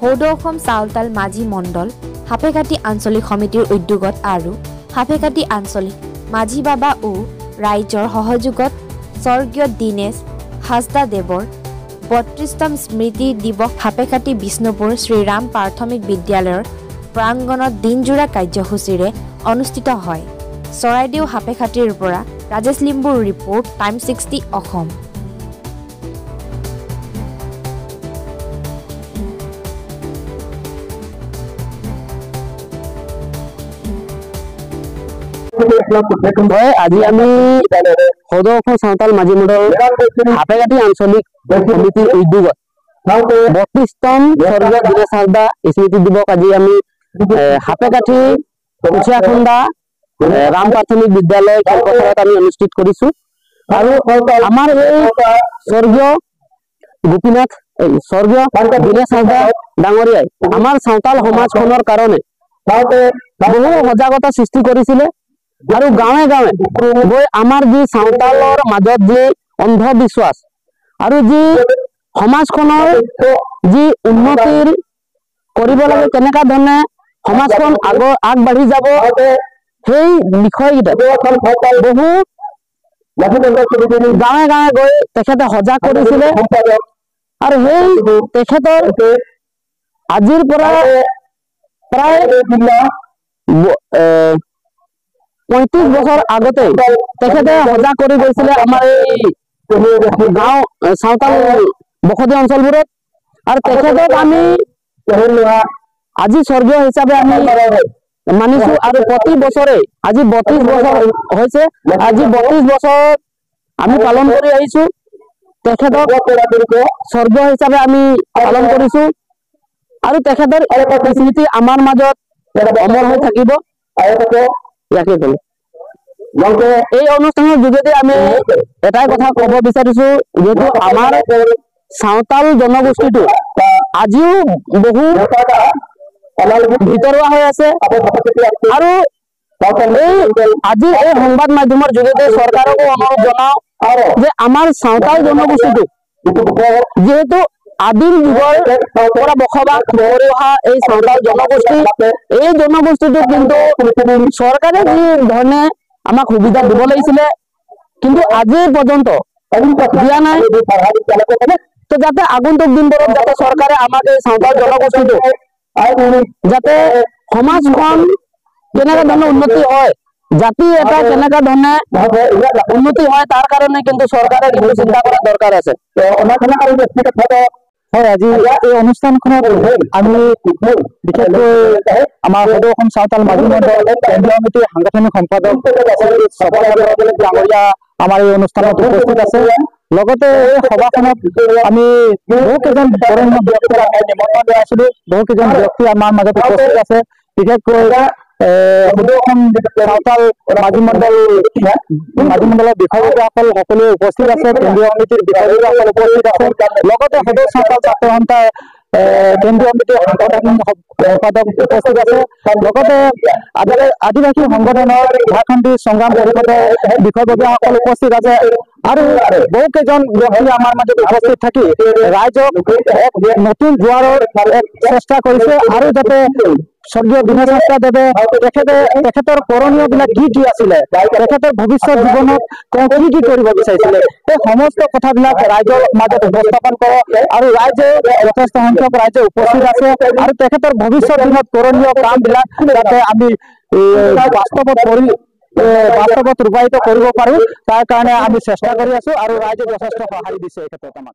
সৌদ অসম চাউলতাল মাঝি মণ্ডল সাপেখাতি আঞ্চলিক সমিতিৰ উদ্যোগত আৰু সাপেখাতি আঞ্চলিক মাঝি বাবা ও ৰাইজৰ সহযোগত স্বৰ্গীয় দীনেশ হাজদাদেৱৰ ৩২তম স্মৃতি দিৱস সাপেখাতি বিষ্ণুপুৰ শ্ৰীৰাম প্ৰাথমিক বিদ্যালয়ৰ প্ৰাংগণত দিনজোৰা কাৰ্যসূচীৰে অনুষ্ঠিত হয়। চৰাইদেউ সাপেখাতিৰ পৰা ৰাজেশ লিম্বুৰ ৰিপৰ্ট টাইম 60 অসম। আজি আমি সৌদ অসম চাউতাল মাঝি মণ্ডল সাপেখাতি আঞ্চলিক সমিতিৰ উদ্যোগত ৩২তম স্বৰ্গীয় দীনেশ হাজদা স্মৃতি দিৱস আজি আমি সাপেখাতি কুচিয়াখন্দা ৰাম প্ৰাথমিক বিদ্যালয় খেলপথাৰত আমি অনুষ্ঠিত কৰিছো। আৰু আমাৰ এই স্বৰ্গীয় গোপীনাথ স্বৰ্গীয় দীনেশ হাজদা ডাঙৰীয়াই আমাৰ চাউতাল সমাজখনৰ কাৰণে বহু সজাগতা সৃষ্টি কৰিছিলে আৰু গাঁৱে গাঁৱে গৈ আমাৰ যি চাউতালৰ মাজত যি অন্ধবিশ্বাস আৰু যি সমাজখনৰ যি উন্নতিৰ কৰিব লাগে কেনেকা ধৰণে সমাজখন আগবাঢ়ি যাব সেই বিষয়কেইটা বহু গাঁৱে গাঁৱে গৈ তেখেতে সজাগ কৰিছিলে। আৰু সেই তেখেতৰ আজিৰ পৰা প্ৰায় ৩৫ বছৰ আগতে তেখেতে সজাগ কৰি গৈছিলে আমাৰ এই গাঁও চাউতাল বসতি অঞ্চলবোৰত। আৰু তেখেতক আমি আজি স্বৰ্গীয় হিচাপে আমি মানিছো আৰু প্ৰতি বছৰে আজি ৩২ বছৰ হৈছে, আজি ৩২ বছৰ আমি পালন কৰি আহিছো। তেখেতক স্বৰ্গীয় হিচাপে আমি পালন কৰিছো আৰু তেখেতৰ স্মৃতি আমাৰ মাজত অমৰ হৈ থাকিব। ইয়াকে কলো। এই অনুষ্ঠানৰ যোগেদি আমি এটাই কথা কব বিচাৰিছো, যিহেতু আমাৰ চাউতাল জনগোষ্ঠীটো আজিও বহু ভিতৰুৱা হৈ আছে আৰু আজি এই সংবাদ মাধ্যমৰ যোগেদি চৰকাৰকো অনুৰোধ জনাও যে আমাৰ চাউতাল জনগোষ্ঠীটো যিহেতু আদিৰ যুগৰ পৰা বসবাস কৰি অহা এই চাউতাল জনগোষ্ঠী, এই জনগোষ্ঠীটো কিন্তু চৰকাৰে যি ধৰণে আমাক সুবিধা দিব লাগিছিলে কিন্তু আজি পৰ্যন্ত দিয়া নাই। তো যাতে আগন্তুক দিনবোৰত যাতে চৰকাৰে আমাক এই চাউতাল জনগোষ্ঠীটো যাতে সমাজখন কেনেকা ধৰণে উন্নতি হয়, জাতি এটা কেনেকা ধৰণে উন্নতি হয় তাৰ কাৰণে কিন্তু চৰকাৰে কিন্তু চিন্তা কৰা দৰকাৰ আছে। হয়, আজি এই অনুষ্ঠানখনত আমি বিশেষকৈ আমাৰ সৌদ অসম চাউতাল মাঝি মণ্ডল কেন্দ্ৰীয় সমিতিৰ সাংগঠনিক সম্পাদক ডাঙৰীয়া আমাৰ এই অনুষ্ঠানত উপস্থিত আছে। লগতে এই সভাখনত আমি বহুকেইজন বৰেণ্য ব্যক্তিক নিমন্ত্ৰণ জনাইছিলো, বহুকেইজন ব্যক্তি আমাৰ মাজত উপস্থিত আছে। বিশেষকৈ সৌদ অসম চাউতাল মাঝি মণ্ডলৰ বিষয়ববীয়াসকল সকলোৱে উপস্থিত আছে, কেন্দ্ৰীয় সমিতিৰ বিষয়ববীয়াসকল উপস্থিত আছে। লগতে সদৌ চাউতাল ছাত্ৰ সন্থাৰ কেন্দ্ৰীয় সমিতিৰ সাংগঠনিক সম্পাদক উপস্থিত আছে। লগতে আদিবাসী সংগঠনৰ ঝাৰখণ্ডী সংগ্ৰাম পৰিষদৰ বিষয়ববীয়াসকল উপস্থিত আছে আৰু বহুকেইজন ব্যক্তি আমাৰ মাজত উপস্থিত থাকি ৰাইজক এক নতুন জোৱাৰৰ চেষ্টা কৰিছে আৰু যাতে স্বৰ্গীয় দীনেশ হাজদাদেৱে তেখেতৰ কৰণীয় বিলাক কি আছিলে, তেখেতৰ ভৱিষ্যত জীৱনত তেওঁ কি কৰিব বিচাৰিছিলে, এই সমস্ত কথাবিলাক ৰাইজৰ মাজত উপস্থাপন কৰে আৰু ৰাইজে যথেষ্ট সংখ্যক ৰাইজে উপস্থিত আছে আৰু তেখেতৰ ভৱিষ্যত দিনত কৰণীয় কাম বিলাক যাতে আমি বাস্তৱত ৰূপায়িত কৰিব পাৰো তাৰ কাৰণে আমি চেষ্টা কৰি আছো আৰু ৰাইজে যথেষ্ট সঁহাৰি দিছে এই ক্ষেত্ৰত আমাক।